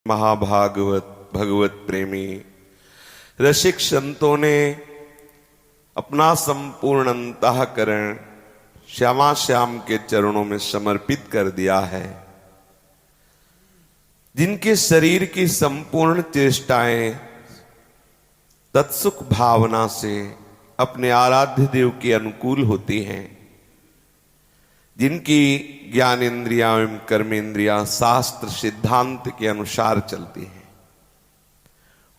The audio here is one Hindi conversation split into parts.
महाभागवत भगवत प्रेमी रसिक संतों ने अपना संपूर्ण अंतःकरण श्यामा श्याम के चरणों में समर्पित कर दिया है। जिनके शरीर की संपूर्ण चेष्टाएं तत्सुख भावना से अपने आराध्य देव के अनुकूल होती हैं, जिनकी ज्ञानेन्द्रियां एवं कर्मेंद्रियां शास्त्र सिद्धांत के अनुसार चलती हैं।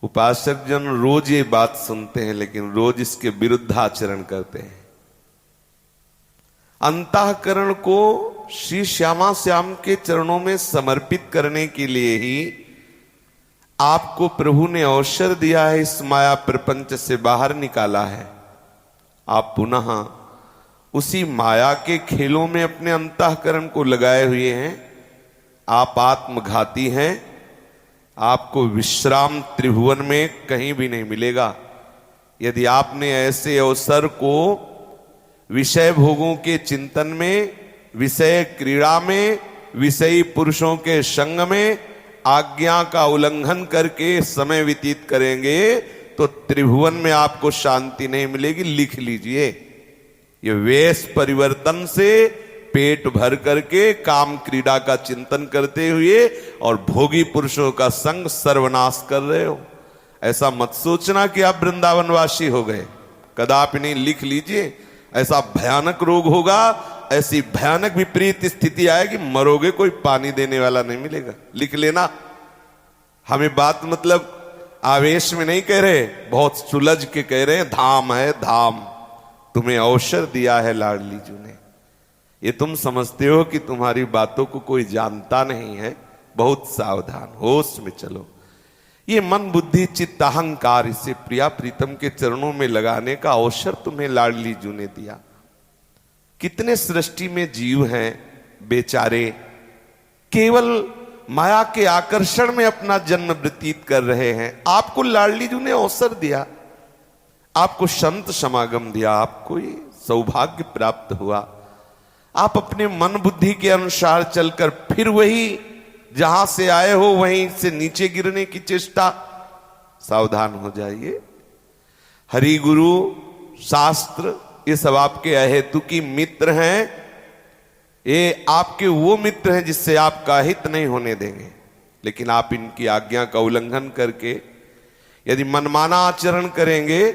उपासक जन रोज ये बात सुनते हैं लेकिन रोज इसके विरुद्ध आचरण करते हैं। अंतःकरण को श्री श्यामा श्याम के चरणों में समर्पित करने के लिए ही आपको प्रभु ने अवसर दिया है, इस माया प्रपंच से बाहर निकाला है। आप पुनः उसी माया के खेलों में अपने अंतःकरण को लगाए हुए हैं। आप आत्मघाती हैं। आपको विश्राम त्रिभुवन में कहीं भी नहीं मिलेगा। यदि आपने ऐसे अवसर को विषय भोगों के चिंतन में, विषय क्रीड़ा में, विषयी पुरुषों के संग में आज्ञा का उल्लंघन करके समय व्यतीत करेंगे तो त्रिभुवन में आपको शांति नहीं मिलेगी। लिख लीजिए, ये वेश परिवर्तन से पेट भर करके काम क्रीड़ा का चिंतन करते हुए और भोगी पुरुषों का संग सर्वनाश कर रहे हो। ऐसा मत सोचना कि आप वृंदावनवासी हो गए, कदापि नहीं। लिख लीजिए, ऐसा भयानक रोग होगा, ऐसी भयानक विपरीत स्थिति आएगी, मरोगे, कोई पानी देने वाला नहीं मिलेगा। लिख लेना। हमें बात मतलब आवेश में नहीं कह रहे, बहुत सुलझ के कह रहे हैं। धाम है धाम, तुम्हें अवसर दिया है लाडली जी ने। ये तुम समझते हो कि तुम्हारी बातों को कोई जानता नहीं है। बहुत सावधान, होश में चलो। ये मन बुद्धि चित्त अहंकार, इसे प्रिया प्रीतम के चरणों में लगाने का अवसर तुम्हें लाडली जी ने दिया। कितने सृष्टि में जीव हैं बेचारे, केवल माया के आकर्षण में अपना जन्म व्यतीत कर रहे हैं। आपको लाडली जी ने अवसर दिया, आपको संत समागम दिया, आपको ये सौभाग्य प्राप्त हुआ। आप अपने मन बुद्धि के अनुसार चलकर फिर वही जहां से आए हो वहीं से नीचे गिरने की चेष्टा, सावधान हो जाइए। हरि गुरु शास्त्र ये सब आपके अहेतु की मित्र हैं। ये आपके वो मित्र हैं जिससे आपका हित नहीं होने देंगे। लेकिन आप इनकी आज्ञा का उल्लंघन करके यदि मनमाना आचरण करेंगे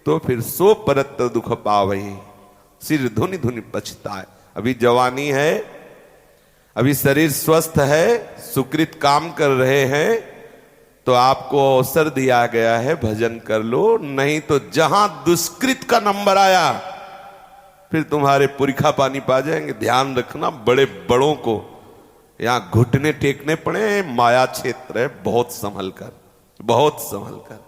तो फिर सो परत दुख पावही, सिर धुनि धुनि पछताए। अभी जवानी है, अभी शरीर स्वस्थ है, सुकृत काम कर रहे हैं तो आपको अवसर दिया गया है, भजन कर लो। नहीं तो जहां दुष्कृत का नंबर आया फिर तुम्हारे पुरखा पानी पा जाएंगे। ध्यान रखना, बड़े बड़ों को यहां घुटने टेकने पड़े। माया क्षेत्र है, बहुत संभल कर, बहुत संभल कर।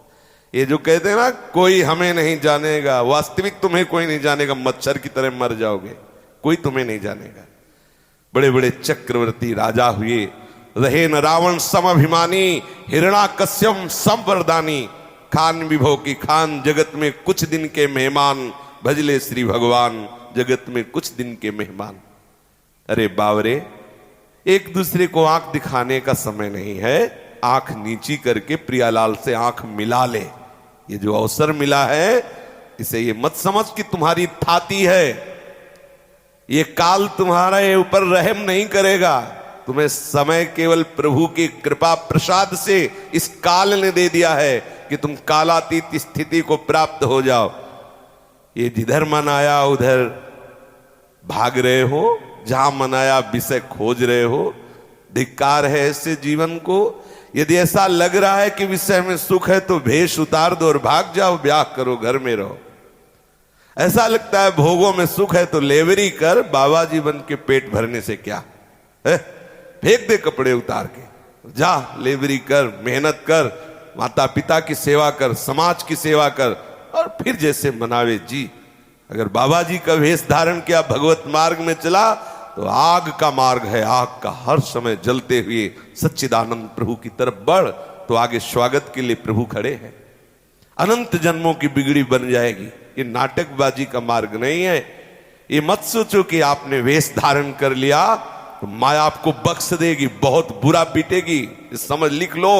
ये जो कहते हैं ना कोई हमें नहीं जानेगा, वास्तविक तुम्हें कोई नहीं जानेगा। मच्छर की तरह मर जाओगे, कोई तुम्हें नहीं जानेगा। बड़े बड़े चक्रवर्ती राजा हुए, रहे न रावण सम अभिमानी, हिरणाकश्यप सम वरदानी। खान विभो की खान, जगत में कुछ दिन के मेहमान, भजले श्री भगवान, जगत में कुछ दिन के मेहमान। अरे बावरे, एक दूसरे को आंख दिखाने का समय नहीं है। आंख नीची करके प्रियालाल से आंख मिला ले। ये जो अवसर मिला है इसे ये मत समझ कि तुम्हारी थाती है। ये काल तुम्हारे ऊपर रहम नहीं करेगा। तुम्हें समय केवल प्रभु की कृपा प्रसाद से इस काल ने दे दिया है कि तुम कालातीत स्थिति को प्राप्त हो जाओ। ये जिधर मन आया उधर भाग रहे हो, जहां मन आया विषय खोज रहे हो। धिक्कार है ऐसे जीवन को। यदि ऐसा लग रहा है कि विषय में सुख है तो भेष उतार दो और भाग जाओ, ब्याह करो, घर में रहो। ऐसा लगता है भोगों में सुख है तो लेवरी कर, बाबा जीवन के पेट भरने से क्या है। फेंक दे कपड़े उतार के, जा लेवरी कर, मेहनत कर, माता पिता की सेवा कर, समाज की सेवा कर और फिर जैसे मनावे जी। अगर बाबा जी का वेश धारण किया, भगवत मार्ग में चला तो आग का मार्ग है। आग का हर समय जलते हुए सच्चिदानंद प्रभु की तरफ बढ़, तो आगे स्वागत के लिए प्रभु खड़े हैं। अनंत जन्मों की बिगड़ी बन जाएगी। ये नाटकबाजी का मार्ग नहीं है। ये मत सोचो कि आपने वेश धारण कर लिया तो माया आपको बख्श देगी, बहुत बुरा पीटेगी, समझ लिख लो।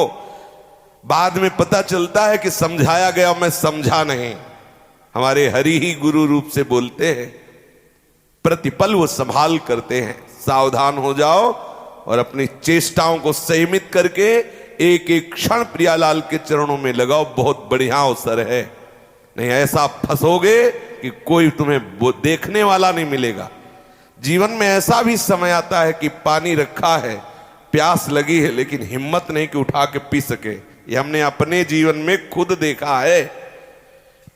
बाद में पता चलता है कि समझाया गया, मैं समझा नहीं। हमारे हरि ही गुरु रूप से बोलते हैं, प्रतिपल वो संभाल करते हैं। सावधान हो जाओ और अपनी चेष्टाओं को संयमित करके एक एक क्षण प्रियालाल के चरणों में लगाओ, बहुत बढ़िया अवसर है। नहीं ऐसा फंसोगे कि कोई तुम्हें देखने वाला नहीं मिलेगा। जीवन में ऐसा भी समय आता है कि पानी रखा है, प्यास लगी है, लेकिन हिम्मत नहीं कि उठा के पी सके। ये हमने अपने जीवन में खुद देखा है।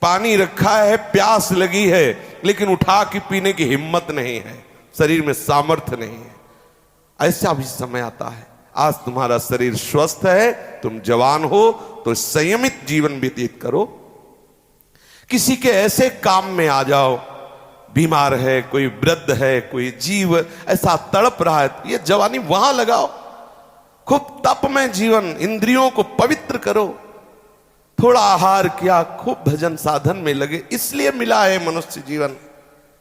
पानी रखा है, प्यास लगी है, लेकिन उठा के पीने की हिम्मत नहीं है, शरीर में सामर्थ्य नहीं है। ऐसा भी समय आता है। आज तुम्हारा शरीर स्वस्थ है, तुम जवान हो, तो संयमित जीवन व्यतीत करो। किसी के ऐसे काम में आ जाओ, बीमार है, कोई वृद्ध है, कोई जीव ऐसा तड़प रहा है, ये जवानी वहां लगाओ। खूब तप में जीवन, इंद्रियों को पवित्र करो। थोड़ा आहार किया, खूब भजन साधन में लगे। इसलिए मिला है मनुष्य जीवन।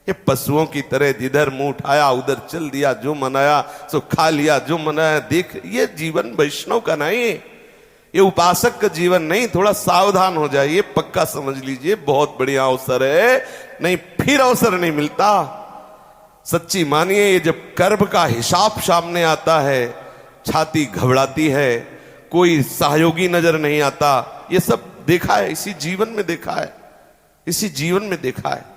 ये पशुओं की तरह जिधर मुंह उठाया उधर चल दिया, जो मनाया सो खा लिया, जो मनाया देख, ये जीवन वैष्णव का नहीं, ये उपासक का जीवन नहीं। थोड़ा सावधान हो जाइए, पक्का समझ लीजिए, बहुत बढ़िया अवसर है, नहीं फिर अवसर नहीं मिलता। सच्ची मानिए, ये जब कर्म का हिसाब सामने आता है, छाती घबराती है, कोई सहयोगी नजर नहीं आता। ये सब देखा है, इसी जीवन में देखा है, इसी जीवन में देखा है।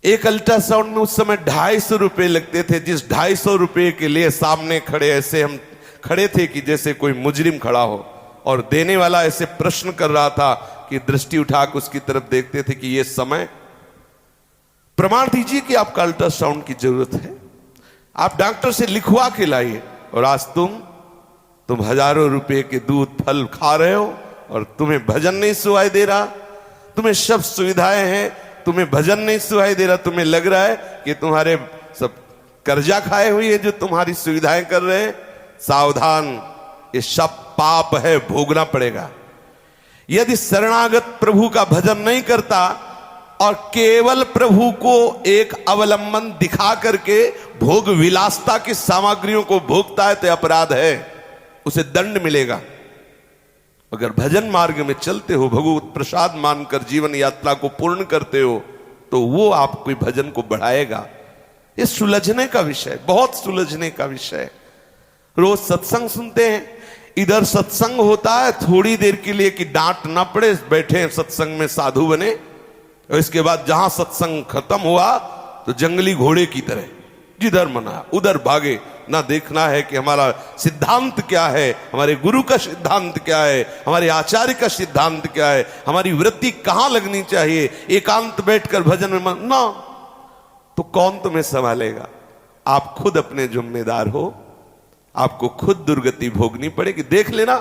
एक अल्ट्रासाउंड में उस समय 250 रुपए लगते थे। जिस 250 रुपए के लिए सामने खड़े, ऐसे हम खड़े थे कि जैसे कोई मुजरिम खड़ा हो, और देने वाला ऐसे प्रश्न कर रहा था कि दृष्टि उठाकर उसकी तरफ देखते थे कि ये समय, प्रमाण दीजिए कि आपका अल्ट्रासाउंड की जरूरत है, आप डॉक्टर से लिखवा के लाइए। और आज तुम हजारों रुपए के दूध फल खा रहे हो और तुम्हें भजन नहीं सुनाई दे रहा। तुम्हें सब सुविधाएं हैं, तुम्हें भजन नहीं सुनाई दे रहा। तुम्हें लग रहा है कि तुम्हारे सब कर्जा खाए हुए हैं जो तुम्हारी सुविधाएं कर रहे हैं। सावधान, ये सब पाप है, भोगना पड़ेगा। यदि शरणागत प्रभु का भजन नहीं करता और केवल प्रभु को एक अवलंबन दिखा करके भोग विलासता की सामग्रियों को भोगता है तो अपराध है, उसे दंड मिलेगा। अगर भजन मार्ग में चलते हो, भगवत प्रसाद मानकर जीवन यात्रा को पूर्ण करते हो, तो वो आपको भजन को बढ़ाएगा। ये सुलझने का विषय, बहुत सुलझने का विषय। रोज सत्संग सुनते हैं, इधर सत्संग होता है थोड़ी देर के लिए कि डांट ना पड़े, बैठे सत्संग में साधु बने, और इसके बाद जहां सत्संग खत्म हुआ तो जंगली घोड़े की तरह जिधर मना उधर भागे। ना देखना है कि हमारा सिद्धांत क्या है, हमारे गुरु का सिद्धांत क्या है, हमारे आचार्य का सिद्धांत क्या है, हमारी वृत्ति कहां लगनी चाहिए। एकांत बैठकर भजन में मन ना, तो कौन तुम्हें संभालेगा? आप खुद अपने जिम्मेदार हो, आपको खुद दुर्गति भोगनी पड़ेगी। देख लेना,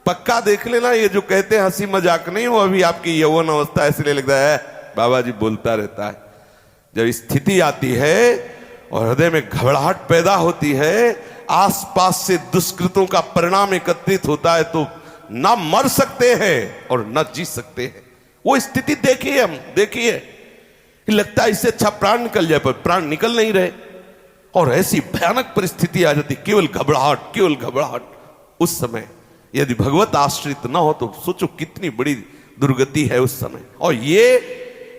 पक्का देख लेना। ये जो कहते हैं हंसी मजाक नहीं हो, अभी आपकी यौवन अवस्था इसलिए लगता है बाबा जी बोलता रहता है। जब स्थिति आती है और हृदय में घबराहट पैदा होती है, आसपास से दुष्कृतों का परिणाम एकत्रित होता है, तो ना मर सकते हैं और ना जी सकते हैं। वो स्थिति देखिए, हम देखिए कि लगता है इससे अच्छा प्राण निकल जाए, पर प्राण निकल नहीं रहे और ऐसी भयानक परिस्थिति आ जाती, केवल घबराहट, केवल घबराहट। उस समय यदि भगवत आश्रित ना हो तो सोचो कितनी बड़ी दुर्गति है उस समय। और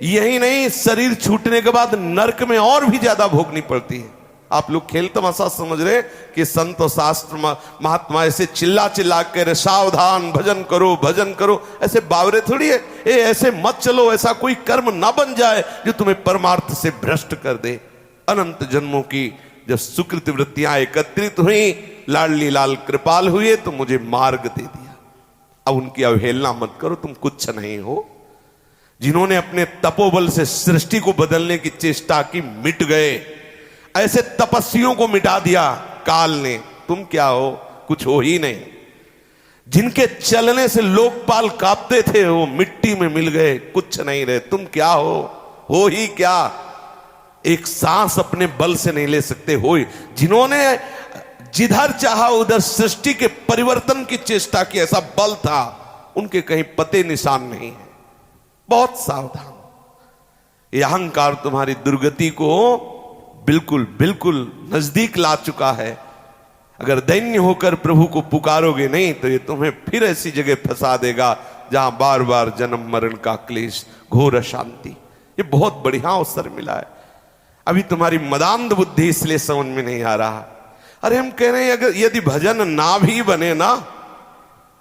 यही नहीं, शरीर छूटने के बाद नरक में और भी ज्यादा भोगनी पड़ती है। आप लोग खेल तमाशा समझ रहे कि संत और शास्त्र महात्मा ऐसे चिल्ला चिल्ला कर सावधान भजन करो भजन करो, ऐसे बावरे थोड़ी है। ऐसे मत चलो, ऐसा कोई कर्म ना बन जाए जो तुम्हें परमार्थ से भ्रष्ट कर दे। अनंत जन्मों की जब सुकृत वृत्तियां एकत्रित हुई, लाडली लाल कृपाल हुए तो मुझे मार्ग दे दिया। अब उनकी अवहेलना मत करो, तुम कुछ नहीं हो। जिन्होंने अपने तपोबल से सृष्टि को बदलने की चेष्टा की, मिट गए। ऐसे तपस्वियों को मिटा दिया काल ने, तुम क्या हो? कुछ हो ही नहीं। जिनके चलने से लोकपाल कांपते थे, वो मिट्टी में मिल गए, कुछ नहीं रहे। तुम क्या हो ही क्या? एक सांस अपने बल से नहीं ले सकते हो। जिन्होंने जिधर चाहा उधर सृष्टि के परिवर्तन की चेष्टा की, ऐसा बल था, उनके कहीं पते निशान नहीं है। बहुत सावधान। यह अहंकार तुम्हारी दुर्गति को बिल्कुल बिल्कुल नजदीक ला चुका है। अगर दैन्य होकर प्रभु को पुकारोगे नहीं तो ये तुम्हें फिर ऐसी जगह फंसा देगा जहां बार बार जन्म मरण का क्लेश, घोर अशांति। ये बहुत बढ़िया अवसर मिला है। अभी तुम्हारी मदांध बुद्धि इसलिए समझ में नहीं आ रहा। अरे हम कह रहे हैं अगर यदि भजन ना भी बने ना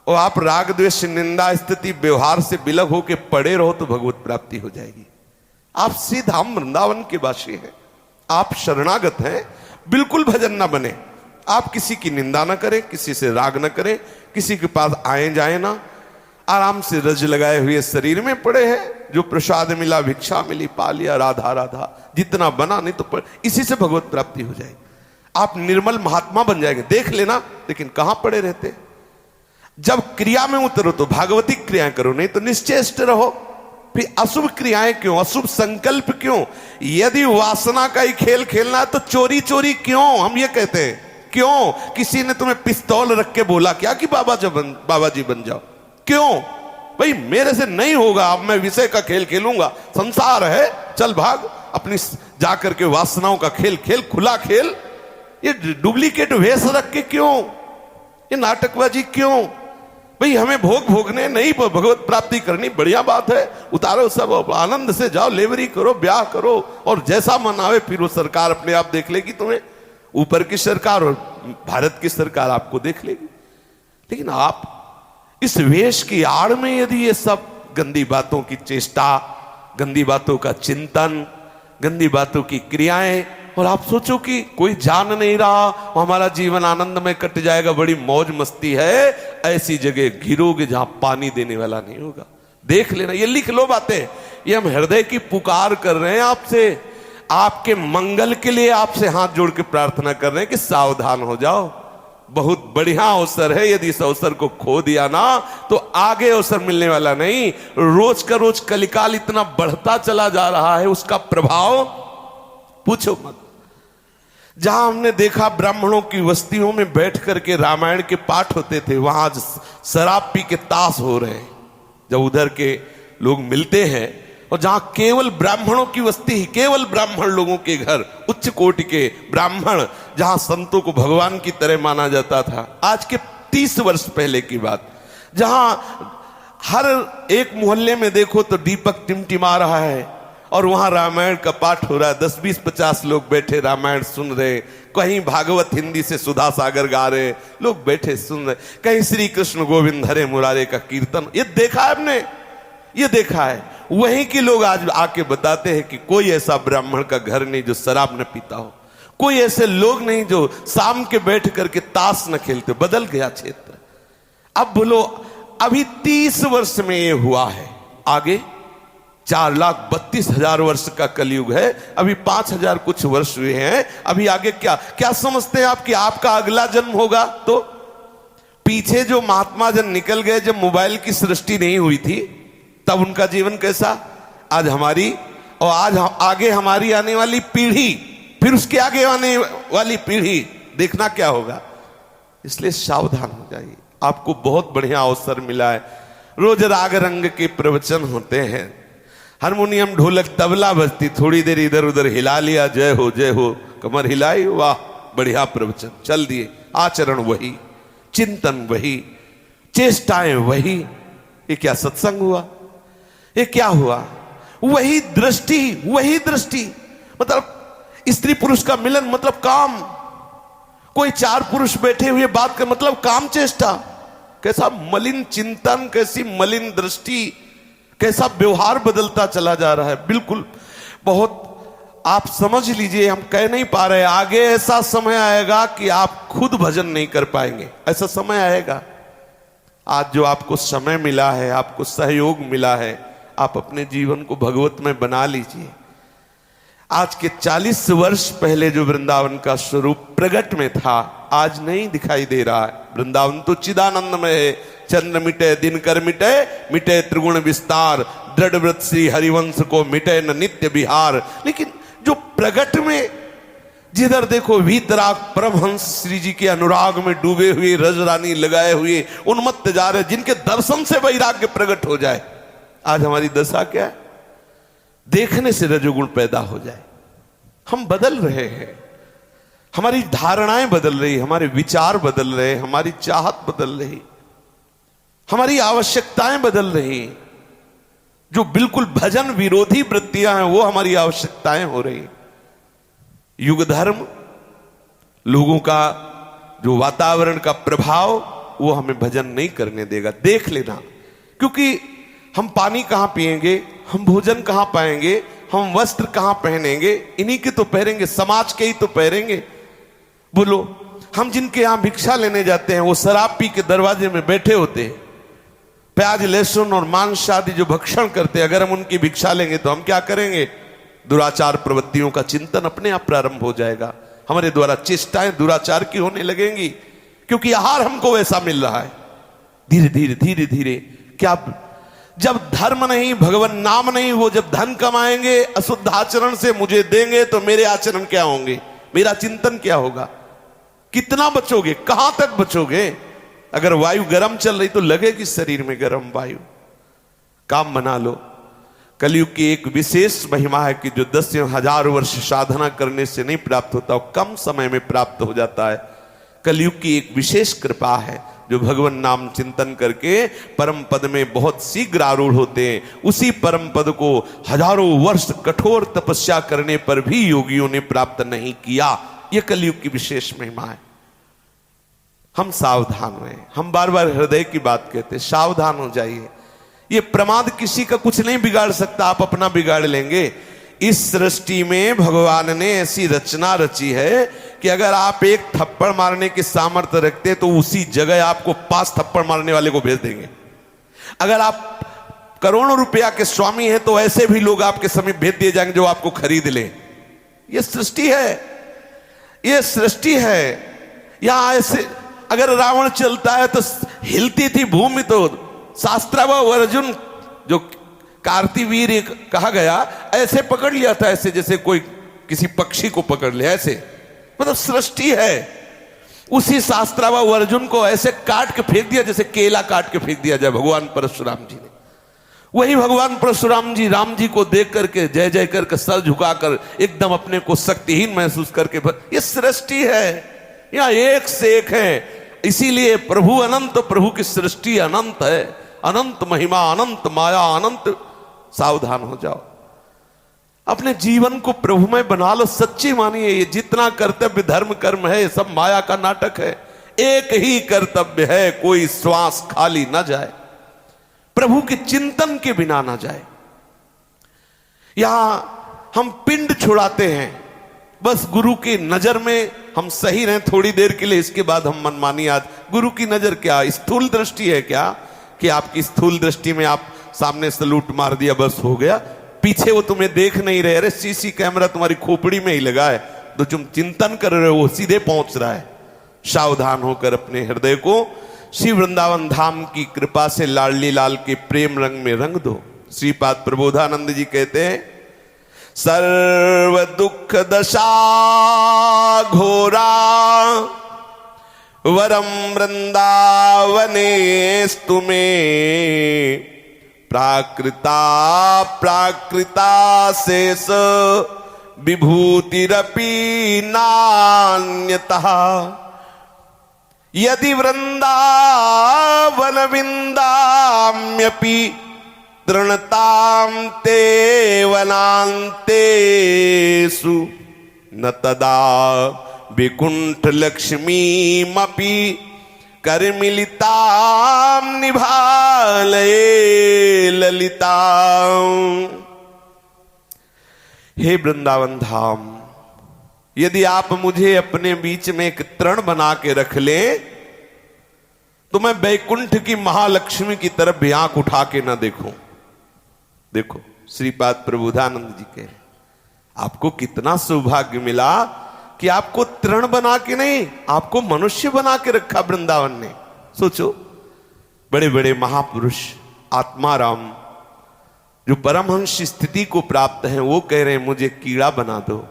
और आप राग द्वेष निंदा स्थिति व्यवहार से बिलग होके पड़े रहो तो भगवत प्राप्ति हो जाएगी। आप सीधाम वृंदावन के वासी हैं, आप शरणागत हैं, बिल्कुल भजन ना बने। आप किसी की निंदा ना करें, किसी से राग ना करें, किसी के पास आए जाए ना, आराम से रज लगाए हुए शरीर में पड़े हैं। जो प्रसाद मिला, भिक्षा मिली, पा लिया, राधा राधा, जितना बना नहीं तो इसी से भगवत प्राप्ति हो जाएगी। आप निर्मल महात्मा बन जाएंगे, देख लेना। लेकिन कहां पड़े रहते? जब क्रिया में उतरो तो भागवतिक क्रियाएं करो, नहीं तो निश्चेष्ट रहो। फिर अशुभ क्रियाएं क्यों, अशुभ संकल्प क्यों? यदि वासना का ही खेल खेलना है तो चोरी चोरी क्यों? हम ये कहते हैं क्यों? किसी ने तुम्हें पिस्तौल रख के बोला क्या कि बाबा जी बन जाओ? क्यों भाई? मेरे से नहीं होगा, अब मैं विषय का खेल खेलूंगा, संसार है, चल भाग अपनी जाकर के वासनाओं का खेल खेल, खुला खेल। ये डुप्लीकेट वेश रख के क्यों? ये नाटकबाजी क्यों? भाई हमें भोग भोगने नहीं, भगवत प्राप्ति करनी, बढ़िया बात है, उतारो सब, आनंद से जाओ, लेवरी करो, ब्याह करो, और जैसा मन आवे फिर वो सरकार अपने आप देख लेगी तुम्हें। ऊपर की सरकार और भारत की सरकार आपको देख लेगी। लेकिन आप इस वेश की आड़ में यदि ये सब गंदी बातों की चेष्टा, गंदी बातों का चिंतन, गंदी बातों की क्रियाएं, और आप सोचो कि कोई जान नहीं रहा, हमारा जीवन आनंद में कट जाएगा, बड़ी मौज मस्ती है, ऐसी जगह घिरोगे जहां पानी देने वाला नहीं होगा। देख लेना, ये लिख लो बातें। ये हम हृदय की पुकार कर रहे हैं आपसे, आपके मंगल के लिए आपसे हाथ जोड़ के प्रार्थना कर रहे हैं कि सावधान हो जाओ। बहुत बढ़िया अवसर है, यदि इस अवसर को खो दिया ना तो आगे अवसर मिलने वाला नहीं। रोज का रोज कलिकाल इतना बढ़ता चला जा रहा है, उसका प्रभाव पूछो मत। जहां हमने देखा ब्राह्मणों की बस्तियों में बैठ करके रामायण के पाठ होते थे, वहां शराब पी के ताश हो रहे हैं। जब उधर के लोग मिलते हैं, और जहां केवल ब्राह्मणों की बस्ती ही, केवल ब्राह्मण लोगों के घर, उच्च कोटि के ब्राह्मण, जहां संतों को भगवान की तरह माना जाता था। आज के 30 वर्ष पहले की बात, जहां हर एक मोहल्ले में देखो तो दीपक टिमटिमा रहा है और वहां रामायण का पाठ हो रहा है। 10, 20, 50 लोग बैठे रामायण सुन रहे, कहीं भागवत हिंदी से सुधा सागर गा रहे, लोग बैठे सुन रहे, कहीं श्री कृष्ण गोविंद हरे मुरारे का कीर्तन। ये देखा है हमने, ये देखा है। वहीं के लोग आज आके बताते हैं कि कोई ऐसा ब्राह्मण का घर नहीं जो शराब न पीता हो, कोई ऐसे लोग नहीं जो शाम के बैठ करके ताश न खेलते। बदल गया क्षेत्र। अब बोलो, अभी 30 वर्ष में ये हुआ है, आगे 4,32,000 वर्ष का कलयुग है, अभी 5,000 कुछ वर्ष हुए हैं। अभी आगे क्या क्या समझते हैं आप कि आपका अगला जन्म होगा? तो पीछे जो महात्मा जन निकल गए, जब मोबाइल की सृष्टि नहीं हुई थी, तब उनका जीवन कैसा, आज हमारी और आज आगे हमारी आने वाली पीढ़ी, फिर उसके आगे आने वाली पीढ़ी, देखना क्या होगा। इसलिए सावधान हो जाइए। आपको बहुत बढ़िया अवसर मिला है। रोज राग रंग के प्रवचन होते हैं, हारमोनियम ढोलक तबला बजती, थोड़ी देर इधर उधर हिला लिया, जय हो जय हो, कमर हिलाई, वाह बढ़िया प्रवचन, चल दिए। आचरण वही, चिंतन वही, चेष्टाएं वही। ये क्या सत्संग हुआ? ये क्या हुआ? वही दृष्टि, वही दृष्टि। मतलब स्त्री पुरुष का मिलन मतलब काम। कोई 4 पुरुष बैठे हुए बात कर मतलब काम चेष्टा। कैसा मलिन चिंतन, कैसी मलिन दृष्टि, कैसा व्यवहार बदलता चला जा रहा है। बिल्कुल बहुत आप समझ लीजिए, हम कह नहीं पा रहे, आगे ऐसा समय आएगा कि आप खुद भजन नहीं कर पाएंगे। ऐसा समय आएगा। आज जो आपको समय मिला है, आपको सहयोग मिला है, आप अपने जीवन को भगवत में बना लीजिए। आज के 40 वर्ष पहले जो वृंदावन का स्वरूप प्रगट में था, आज नहीं दिखाई दे रहा है। वृंदावन तो चिदानंद में है। चंद्र मिटे दिन कर मिटे, मिटे त्रिगुण विस्तार, दृढ़ व्रत श्री हरिवंश को मिटे न नित्य विहार। लेकिन जो प्रगट में, जिधर देखो वीतराग परमहंस श्री जी के अनुराग में डूबे हुए, रजरानी लगाए हुए उन्मत्त जा रहे, जिनके दर्शन से वैराग्य प्रकट हो जाए। आज हमारी दशा क्या है? देखने से रजोगुण पैदा हो जाए। हम बदल रहे हैं, हमारी धारणाएं बदल रही, हमारे विचार बदल रहे, हमारी चाहत बदल रही, हमारी आवश्यकताएं बदल रही। जो बिल्कुल भजन विरोधी वृत्तियां हैं वो हमारी आवश्यकताएं हो रही। युग धर्म, लोगों का जो वातावरण का प्रभाव, वो हमें भजन नहीं करने देगा। देख लेना, क्योंकि हम पानी कहां पिएंगे, हम भोजन कहां पाएंगे, हम वस्त्र कहां पहनेंगे, इन्हीं के तो पहनेंगे, समाज के ही तो पहनेंगे। बोलो, हम जिनके यहां भिक्षा लेने जाते हैं वो शराब पी के दरवाजे में बैठे होते हैं, प्याज लहसुन और मांस आदि जो भक्षण करते हैं, अगर हम उनकी भिक्षा लेंगे तो हम क्या करेंगे? दुराचार प्रवृत्तियों का चिंतन अपने आप प्रारंभ हो जाएगा। हमारे द्वारा चेष्टाएं दुराचार की होने लगेंगी, क्योंकि आहार हमको वैसा मिल रहा है। धीरे धीरे धीरे धीरे क्या, जब धर्म नहीं, भगवान नाम नहीं, वो जब धन कमाएंगे अशुद्ध आचरण से मुझे देंगे तो मेरे आचरण क्या होंगे, मेरा चिंतन क्या होगा? कितना बचोगे, कहां तक बचोगे? अगर वायु गर्म चल रही तो लगेगी शरीर में गर्म वायु। काम बना लो। कलयुग की एक विशेष महिमा है कि जो 10,000 वर्ष साधना करने से नहीं प्राप्त होता, वो कम समय में प्राप्त हो जाता है। कलयुग की एक विशेष कृपा है, जो भगवान नाम चिंतन करके परम पद में बहुत शीघ्र आरूढ़ होते हैं। उसी परम पद को हजारों वर्ष कठोर तपस्या करने पर भी योगियों ने प्राप्त नहीं किया। यह कलयुग की विशेष महिमा है। हम सावधान रहें। हम बार बार हृदय की बात कहते हैं, सावधान हो जाइए। ये प्रमाद किसी का कुछ नहीं बिगाड़ सकता, आप अपना बिगाड़ लेंगे। इस सृष्टि में भगवान ने ऐसी रचना रची है कि अगर आप एक थप्पड़ मारने की सामर्थ्य रखते तो उसी जगह आपको 5 थप्पड़ मारने वाले को भेज देंगे। अगर आप करोड़ों रुपया के स्वामी हैं तो ऐसे भी लोग आपके समीप भेज दिए जाएंगे जो आपको खरीद लें। यह सृष्टि है, यह सृष्टि है। यहां ऐसे अगर रावण चलता है तो हिलती थी भूमि, तो शास्त्राव अर्जुन जो कार्तिवीर कहा गया, ऐसे पकड़ लिया था, ऐसे जैसे कोई किसी पक्षी को पकड़ लिया, ऐसे। मतलब सृष्टि है। उसी शास्त्राव अर्जुन को ऐसे काट के फेंक दिया जैसे केला काट के फेंक दिया जाए भगवान परशुराम जी ने। वही भगवान परशुराम जी राम जी को देख करके जय जय करके सर झुकाकर एकदम अपने को शक्तिहीन महसूस करके, ये सृष्टि है। यहां एक से एक है। इसीलिए प्रभु अनंत, प्रभु की सृष्टि अनंत है। अनंत महिमा, अनंत माया, अनंत। सावधान हो जाओ, अपने जीवन को प्रभुमय बना लो। सच्ची मानिए, ये जितना कर्तव्य धर्म कर्म है सब माया का नाटक है। एक ही कर्तव्य है, कोई श्वास खाली ना जाए, प्रभु के चिंतन के बिना ना जाए। यहां हम पिंड छुड़ाते हैं, बस गुरु की नजर में हम सही रहें थोड़ी देर के लिए, इसके बाद हम मनमानी। आज गुरु की नजर क्या, स्थूल दृष्टि है क्या, कि आपकी स्थूल दृष्टि में आप सामने सलूट मार दिया बस हो गया, पीछे वो तुम्हें देख नहीं रहे। अरे सीसी कैमरा तुम्हारी खोपड़ी में ही लगा है, तो तुम चिंतन कर रहे हो वो सीधे पहुंच रहा है। सावधान होकर अपने हृदय को श्री वृंदावन धाम की कृपा से लाडली लाल के प्रेम रंग में रंग दो। श्रीपाद प्रबोधानंद जी कहते हैं, सर्व दुख दशा घोरा वरम वृंदावने स्तुमे प्राकृता प्राकृता शेष विभूतिरपि नान्यतः यदि वृंदावन विंदाम्यपि तृणतां ते वनान्तेषु न तदा विकुंठ लक्ष्मीमपि करमिलितां निभालये ललितां। हे वृंदावन धाम, यदि आप मुझे अपने बीच में एक तृण बना के रख ले तो मैं बैकुंठ की महालक्ष्मी की तरफ भी आंख उठा के ना देखूं। देखो श्रीपाद प्रबोधानंद जी कह रहे, आपको कितना सौभाग्य मिला कि आपको तृण बना के नहीं, आपको मनुष्य बना के रखा वृंदावन ने। सोचो, बड़े बड़े महापुरुष आत्माराम जो परमहंस स्थिति को प्राप्त हैं, वो कह रहे हैं मुझे कीड़ा बना दो।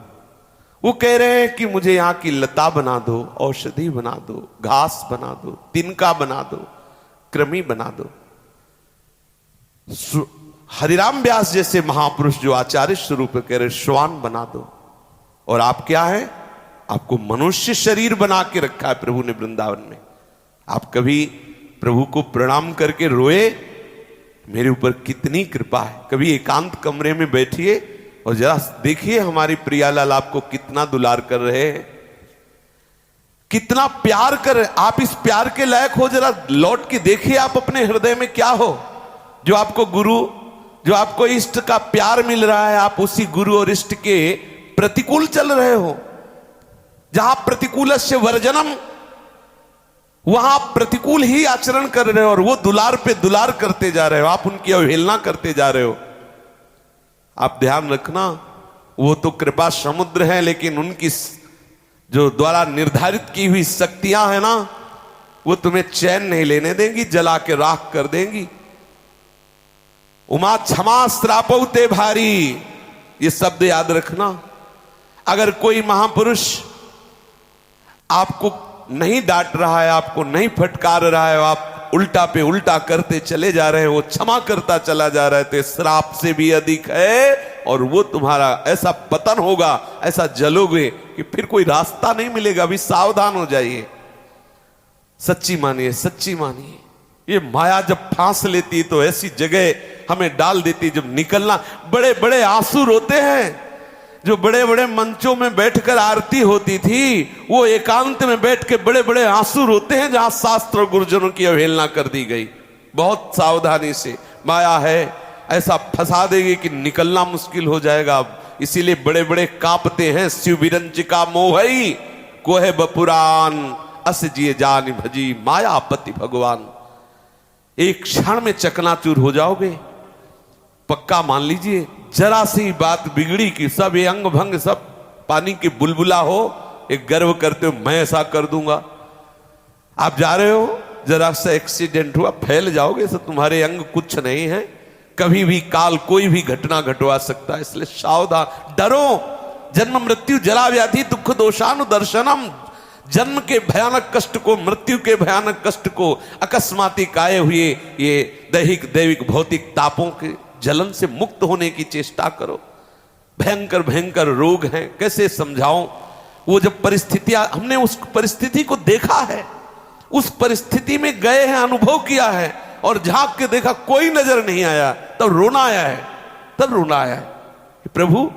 वो कह रहे हैं कि मुझे यहां की लता बना दो, औषधि बना दो, घास बना दो, तिनका बना दो, कृमि बना दो। हरिराम व्यास जैसे महापुरुष जो आचार्य स्वरूप कह रहे श्वान बना दो। और आप क्या है? आपको मनुष्य शरीर बना के रखा है प्रभु ने वृंदावन में। आप कभी प्रभु को प्रणाम करके रोए, मेरे ऊपर कितनी कृपा है? कभी एकांत कमरे में बैठिए और जरा देखिए हमारी प्रियालाल आपको कितना दुलार कर रहे हैं, कितना प्यार कर रहे। आप इस प्यार के लायक हो, जरा लौट के देखिए आप अपने हृदय में क्या हो। जो आपको गुरु, जो आपको इष्ट का प्यार मिल रहा है, आप उसी गुरु और इष्ट के प्रतिकूल चल रहे हो। जहां प्रतिकूलस्य वर्जनम, वहां प्रतिकूल ही आचरण कर रहे हो और वो दुलार पे दुलार करते जा रहे हो, आप उनकी अवहेलना करते जा रहे हो। आप ध्यान रखना, वो तो कृपा समुद्र है, लेकिन उनकी जो द्वारा निर्धारित की हुई शक्तियां है ना, वो तुम्हें चैन नहीं लेने देंगी, जला के राख कर देंगी। उमा क्षमा श्रापौते भारी, ये शब्द याद रखना। अगर कोई महापुरुष आपको नहीं डांट रहा है, आपको नहीं फटकार रहा है, आप उल्टा पे उल्टा करते चले जा रहे हैं, वो क्षमा करता चला जा रहा है, तो श्राप से भी अधिक है। और वो तुम्हारा ऐसा पतन होगा, ऐसा जलोगे कि फिर कोई रास्ता नहीं मिलेगा। अभी सावधान हो जाइए, सच्ची मानिए, सच्ची मानिए। ये माया जब फांस लेती तो ऐसी जगह हमें डाल देती, जब निकलना, बड़े बड़े आंसू रोते हैं। जो बड़े बड़े मंचों में बैठकर आरती होती थी, वो एकांत में बैठ के बड़े बड़े आंसू रोते हैं जहां शास्त्र और गुरुजनों की अवहेलना कर दी गई। बहुत सावधानी से, माया है ऐसा फंसा देगी कि निकलना मुश्किल हो जाएगा। इसीलिए बड़े बड़े कांपते हैं। शिव विरंचिका मोहई कोहे बपुरान, अस जिए जान भजी मायापति भगवान। एक क्षण में चकनाचूर हो जाओगे, पक्का मान लीजिए। जरा सी बात बिगड़ी कि सब ये अंग भंग, सब पानी की बुलबुला हो, एक गर्व करते हो मैं ऐसा कर दूंगा। आप जा रहे हो, जरा सा एक्सीडेंट हुआ, फैल जाओगे, सब तुम्हारे अंग कुछ नहीं है। कभी भी काल कोई भी घटना घटवा सकता है, इसलिए सावधान। डरो, जन्म मृत्यु जरा व्याधि दुख दोषानुदर्शनम। जन्म के भयानक कष्ट को, मृत्यु के भयानक कष्ट को, अकस्माती आए हुए ये दैहिक दैविक भौतिक तापों के जलन से मुक्त होने की चेष्टा करो। भयंकर भयंकर रोग हैं, कैसे समझाऊं? वो जब परिस्थितियां, हमने उस परिस्थिति को देखा है, उस परिस्थिति में गए हैं, अनुभव किया है, और झांक के देखा कोई नजर नहीं आया, तब रोना आया है, तब रोना आया है। प्रभु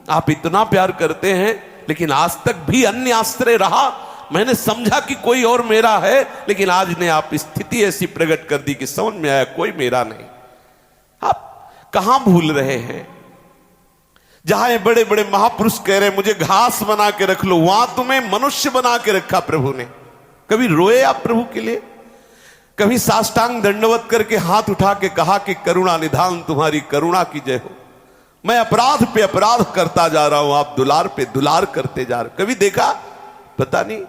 आप इतना प्यार करते हैं, लेकिन आज तक भी अन्य आश्रय रहा। मैंने समझा कि कोई और मेरा है, लेकिन आज ने आप स्थिति ऐसी प्रकट कर दी कि समझ में आया कोई मेरा नहीं। आप कहां भूल रहे हैं? जहां ये बड़े बड़े महापुरुष कह रहे हैं मुझे घास बना के रख लो, वहां तुम्हें मनुष्य बना के रखा प्रभु ने। कभी रोए आप प्रभु के लिए? कभी साष्टांग दंडवत करके हाथ उठा के कहा कि करुणा निधान तुम्हारी करुणा की जय हो, मैं अपराध पे अपराध करता जा रहा हूं, आप दुलार पे दुलार करते जा रहे? कभी देखा? पता नहीं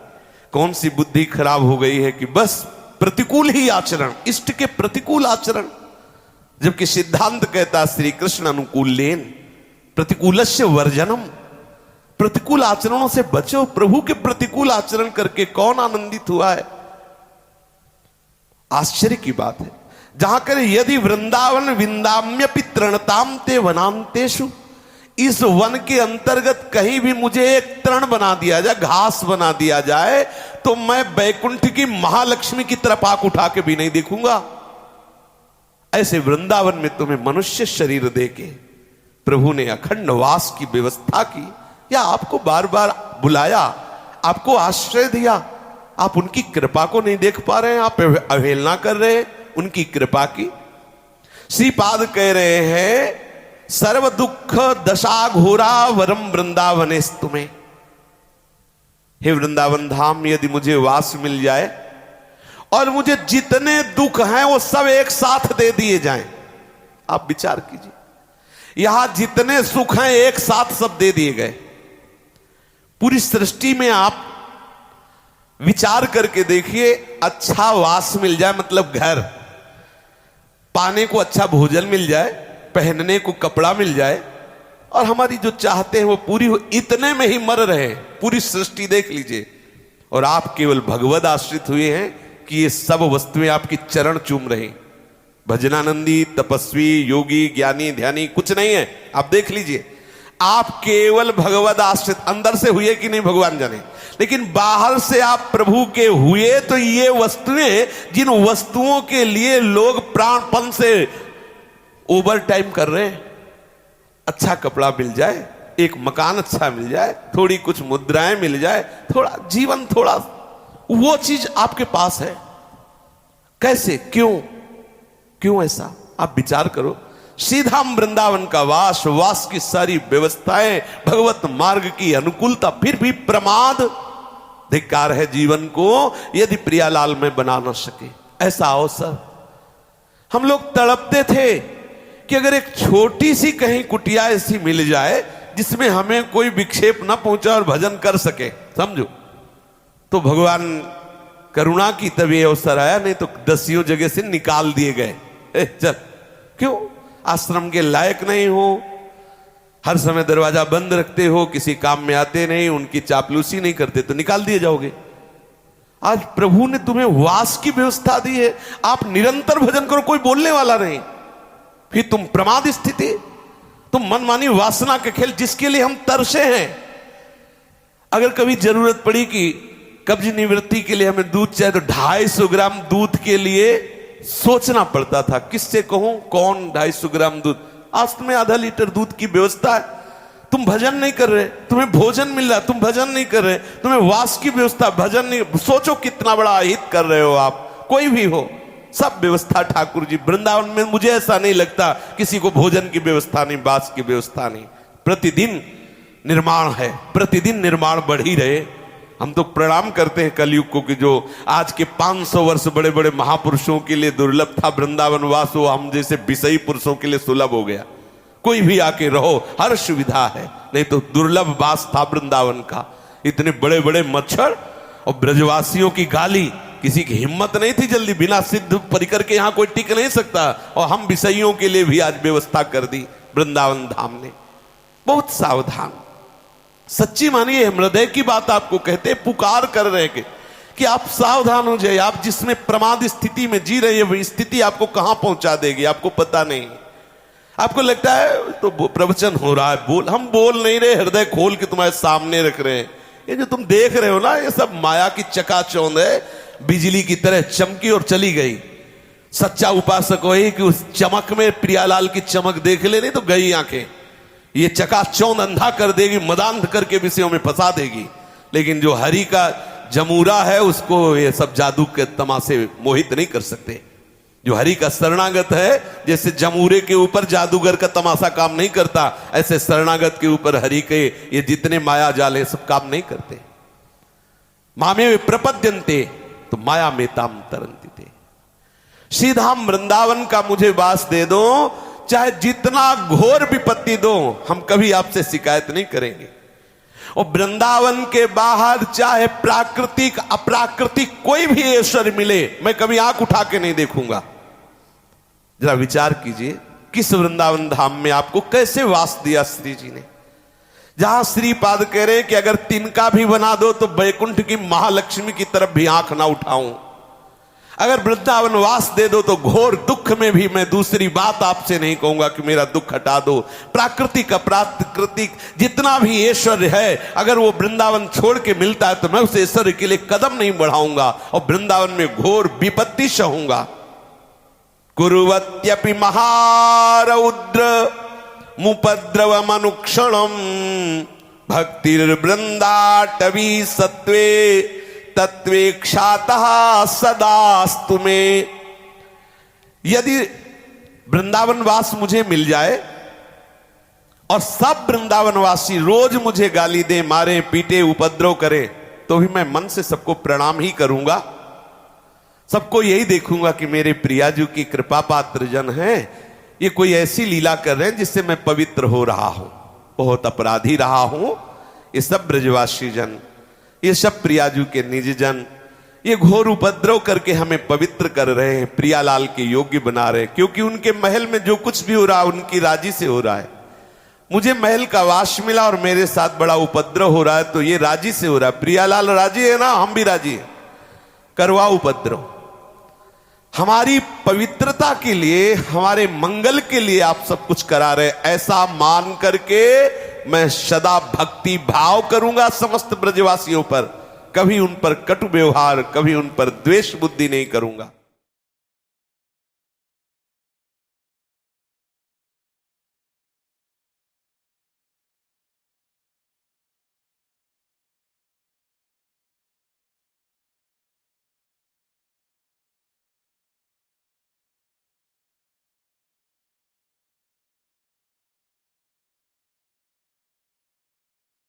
कौन सी बुद्धि खराब हो गई है कि बस प्रतिकूल ही आचरण, इष्ट के प्रतिकूल आचरण। जबकि सिद्धांत कहता श्री कृष्ण अनुकूल लेन प्रतिकूलस्य वर्जनम। प्रतिकूल आचरणों से बचो। प्रभु के प्रतिकूल आचरण करके कौन आनंदित हुआ है? आश्चर्य की बात है। जहां करे यदि वृंदावन विंदाम्यपि तृणताम ते वनांतेषु, इस वन के अंतर्गत कहीं भी मुझे एक तृण बना दिया जाए, घास बना दिया जाए, तो मैं बैकुंठ की महालक्ष्मी की तरफ आंख उठा के भी नहीं देखूंगा। ऐसे वृंदावन में तुम्हें मनुष्य शरीर देके प्रभु ने अखंड वास की व्यवस्था की, या आपको बार बार बुलाया, आपको आश्रय दिया, आप उनकी कृपा को नहीं देख पा रहे हैं, आप अवहेलना कर रहे हैं उनकी कृपा की। श्रीपाद कह रहे हैं सर्व दुख दशा घोरा वरम वृंदावनेस तुम्हें। हे वृंदावन धाम, यदि मुझे वास मिल जाए और मुझे जितने दुख हैं वो सब एक साथ दे दिए जाएं, आप विचार कीजिए, यहां जितने सुख हैं एक साथ सब दे दिए गए। पूरी सृष्टि में आप विचार करके देखिए, अच्छा वास मिल जाए, मतलब घर, पाने को अच्छा भोजन मिल जाए, पहनने को कपड़ा मिल जाए, और हमारी जो चाहते हैं वो पूरी हो, इतने में ही मर रहे हैं। पूरी सृष्टि देख लीजिए, और आप केवल भगवद आश्रित हुए हैं कि ये सब वस्तुएं आपकी चरण चूम रही। भजनानंदी, तपस्वी, योगी, ज्ञानी, ध्यानी कुछ नहीं है। आप देख लीजिए, आप केवल भगवद आश्रित, अंदर से हुए कि नहीं भगवान जाने, लेकिन बाहर से आप प्रभु के हुए तो ये वस्तुएं, जिन वस्तुओं के लिए लोग प्राणपण से ओवर टाइम कर रहे हैं, अच्छा कपड़ा मिल जाए, एक मकान अच्छा मिल जाए, थोड़ी कुछ मुद्राएं मिल जाए, थोड़ा जीवन, थोड़ा वो चीज आपके पास है। कैसे, क्यों ऐसा? आप विचार करो। सीधा वृंदावन का वास की सारी व्यवस्थाएं, भगवत मार्ग की अनुकूलता, फिर भी प्रमाद, धिक्कार है जीवन को यदि प्रियालाल में बना न सके ऐसा अवसर। हम लोग तड़पते थे कि अगर एक छोटी सी कहीं कुटिया ऐसी मिल जाए जिसमें हमें कोई विक्षेप न पहुंचा और भजन कर सके, समझो। तो भगवान करुणा की तभी अवसर आया, नहीं तो दसियों जगह से निकाल दिए गए। चल, क्यों? आश्रम के लायक नहीं हो, हर समय दरवाजा बंद रखते हो, किसी काम में आते नहीं, उनकी चापलूसी नहीं करते, तो निकाल दिए जाओगे। आज प्रभु ने तुम्हें वास की व्यवस्था दी है, आप निरंतर भजन करो, कोई बोलने वाला नहीं। फिर तुम प्रमाद स्थिति, तुम मनमानी वासना के खेल, जिसके लिए हम तरसे हैं। अगर कभी जरूरत पड़ी कि कब्ज निवृत्ति के लिए हमें दूध चाहिए, तो 250 ग्राम दूध के लिए सोचना पड़ता था, किससे कहूं, कौन 250 ग्राम दूध। आज तुम्हें आधा लीटर दूध की व्यवस्था है, तुम भजन नहीं कर रहे, तुम्हें भोजन मिल रहा, तुम भजन नहीं कर रहे, तुम्हें वास की व्यवस्था, भजन नहीं। सोचो कितना बड़ा हित कर रहे हो आप, कोई भी हो, सब व्यवस्था ठाकुर जी। वृंदावन में मुझे ऐसा नहीं लगता किसी को भोजन की व्यवस्था नहीं, वास की व्यवस्था नहीं। प्रतिदिन निर्माण है, प्रतिदिन निर्माण बढ़ ही रहे। हम तो प्रणाम करते हैं कलयुग को कि जो आज के 500 वर्ष बड़े बड़े महापुरुषों के लिए दुर्लभ था वृंदावन वास, वो हम जैसे विषयी पुरुषों के लिए सुलभ हो गया। कोई भी आके रहो, हर सुविधा है, नहीं तो दुर्लभ वास था वृंदावन का। इतने बड़े बड़े मच्छर और ब्रजवासियों की गाली, किसी की हिम्मत नहीं थी जल्दी, बिना सिद्ध परिकर के यहां कोई टिक नहीं सकता, और हम विषयों के लिए भी आज व्यवस्था कर दी वृंदावन धाम ने। बहुत सावधान, सच्ची मानिए, हृदय की बात आपको कहते, पुकार कर रहे कि आप सावधान हो जाइए। आप जिसमें प्रमाद स्थिति में जी रहे हैं, वही स्थिति आपको कहां पहुंचा देगी आपको पता नहीं। आपको लगता है तो प्रवचन हो रहा है, हम बोल नहीं रहे, हृदय खोल के तुम्हारे सामने रख रहे हैं। ये जो तुम देख रहे हो ना, ये सब माया की चकाचौंध है, बिजली की तरह चमकी और चली गई। सच्चा उपासक वही कि उस चमक में प्रियालाल की चमक देख ले, नहीं तो गई आंखें। ये चकाचौंध अंधा कर देगी, मदांध करके विषयों में फंसा देगी। लेकिन जो हरि का जमूरा है, उसको ये सब जादू के तमाशे मोहित नहीं कर सकते। जो हरि का शरणागत है, जैसे जमूरे के ऊपर जादूगर का तमाशा काम नहीं करता, ऐसे शरणागत के ऊपर हरि के ये जितने माया जाल है सब काम नहीं करते। मामे प्रपद्यन्ते तो माया में ताम तरंती थे। सीधा वृंदावन का मुझे वास दे दो, चाहे जितना घोर विपत्ति दो, हम कभी आपसे शिकायत नहीं करेंगे। और वृंदावन के बाहर चाहे प्राकृतिक अप्राकृतिक कोई भी ऐश्वर्य मिले, मैं कभी आंख उठा के नहीं देखूंगा। जरा विचार कीजिए, किस वृंदावन धाम में आपको कैसे वास दिया श्री जी ने, जहां श्रीपाद कह रहे कि अगर तिनका भी बना दो तो वैकुंठ की महालक्ष्मी की तरफ भी आंख ना उठाऊं। अगर वृंदावन वास दे दो तो घोर दुख में भी मैं दूसरी बात आपसे नहीं कहूंगा कि मेरा दुख हटा दो। प्राकृतिक अप्राकृतिक जितना भी ऐश्वर्य है, अगर वो वृंदावन छोड़ के मिलता है तो मैं उस ऐश्वर्य के लिए कदम नहीं बढ़ाऊंगा और वृंदावन में घोर विपत्ति सहूंगा। कुरुवत्यपि महारौद्र मुपद्रवमनुक्षणम भक्तिर्वृंदाटवी सत्वे तत्वेक्षातः सदास्तु में। यदि वृंदावन वास मुझे मिल जाए और सब वृंदावनवासी रोज मुझे गाली दे, मारे, पीटे, उपद्रव करे, तो भी मैं मन से सबको प्रणाम ही करूंगा। सबको यही देखूंगा कि मेरे प्रियाजू की कृपा पात्र जन हैं, ये कोई ऐसी लीला कर रहे हैं जिससे मैं पवित्र हो रहा हूं, बहुत अपराधी रहा हूं। ये सब ब्रजवासी जन, ये सब प्रियाजू के निज जन, ये घोर उपद्रव करके हमें पवित्र कर रहे हैं, प्रियालाल के योग्य बना रहे हैं। क्योंकि उनके महल में जो कुछ भी हो रहा है उनकी राजी से हो रहा है। मुझे महल का वास मिला और मेरे साथ बड़ा उपद्रव हो रहा है तो ये राजी से हो रहा है। प्रियालाल राजी है ना, हम भी राजी हैं, करवा उपद्रव। हमारी पवित्रता के लिए, हमारे मंगल के लिए आप सब कुछ करा रहे, ऐसा मान करके मैं सदा भक्ति भाव करूंगा समस्त ब्रजवासियों पर, कभी उन पर कटु व्यवहार, कभी उन पर द्वेष बुद्धि नहीं करूंगा।